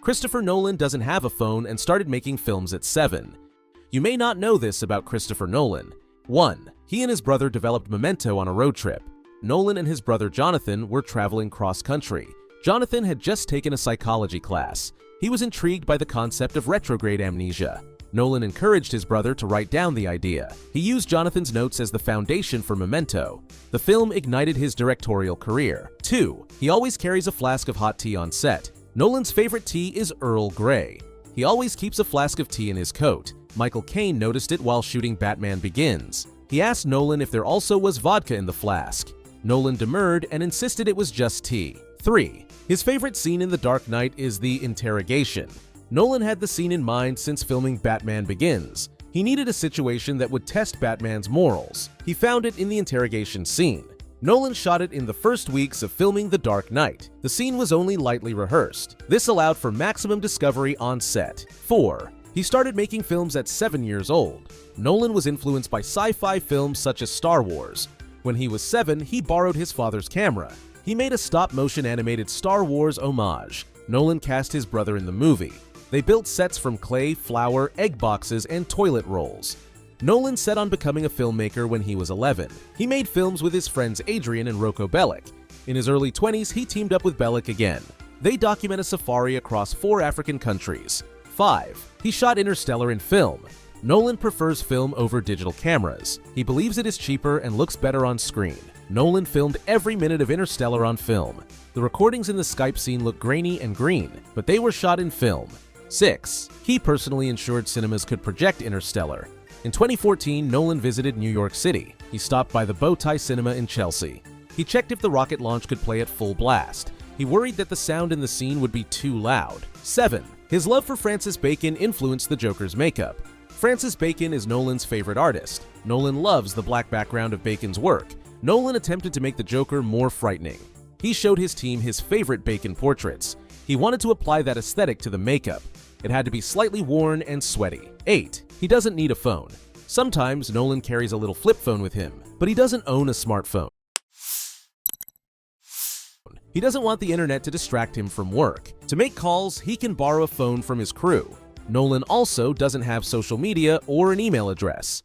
Christopher Nolan doesn't have a phone and started making films at 7. You may not know this about Christopher Nolan. 1. He and his brother developed Memento on a road trip. Nolan and his brother Jonathan were traveling cross-country. Jonathan had just taken a psychology class. He was intrigued by the concept of retrograde amnesia. Nolan encouraged his brother to write down the idea. He used Jonathan's notes as the foundation for Memento. The film ignited his directorial career. 2. He always carries a flask of hot tea on set. Nolan's favorite tea is Earl Grey. He always keeps a flask of tea in his coat. Michael Caine noticed it while shooting Batman Begins. He asked Nolan if there also was vodka in the flask. Nolan demurred and insisted it was just tea. 3. His favorite scene in The Dark Knight is the interrogation. Nolan had the scene in mind since filming Batman Begins. He needed a situation that would test Batman's morals. He found it in the interrogation scene. Nolan shot it in the first weeks of filming The Dark Knight. The scene was only lightly rehearsed. This allowed for maximum discovery on set. 4. He started making films at 7 years old. Nolan was influenced by sci-fi films such as Star Wars. When he was 7, he borrowed his father's camera. He made a stop-motion animated Star Wars homage. Nolan cast his brother in the movie. They built sets from clay, flour, egg boxes, and toilet rolls. Nolan set on becoming a filmmaker when he was 11. He made films with his friends Adrian and Rocco Bellic. In his early 20s, he teamed up with Bellic again. They document a safari across 4 African countries. 5. He shot Interstellar in film. Nolan prefers film over digital cameras. He believes it is cheaper and looks better on screen. Nolan filmed every minute of Interstellar on film. The recordings in the Skype scene look grainy and green, but they were shot in film. 6. He personally ensured cinemas could project Interstellar. In 2014, Nolan visited New York City. He stopped by the Bowtie Cinema in Chelsea. He checked if the rocket launch could play at full blast. He worried that the sound in the scene would be too loud. 7. His love for Francis Bacon influenced the Joker's makeup. Francis Bacon is Nolan's favorite artist. Nolan loves the black background of Bacon's work. Nolan attempted to make the Joker more frightening. He showed his team his favorite Bacon portraits. He wanted to apply that aesthetic to the makeup. It had to be slightly worn and sweaty. 8. He doesn't need a phone. Sometimes Nolan carries a little flip phone with him, but he doesn't own a smartphone. He doesn't want the internet to distract him from work. To make calls, he can borrow a phone from his crew. Nolan also doesn't have social media or an email address.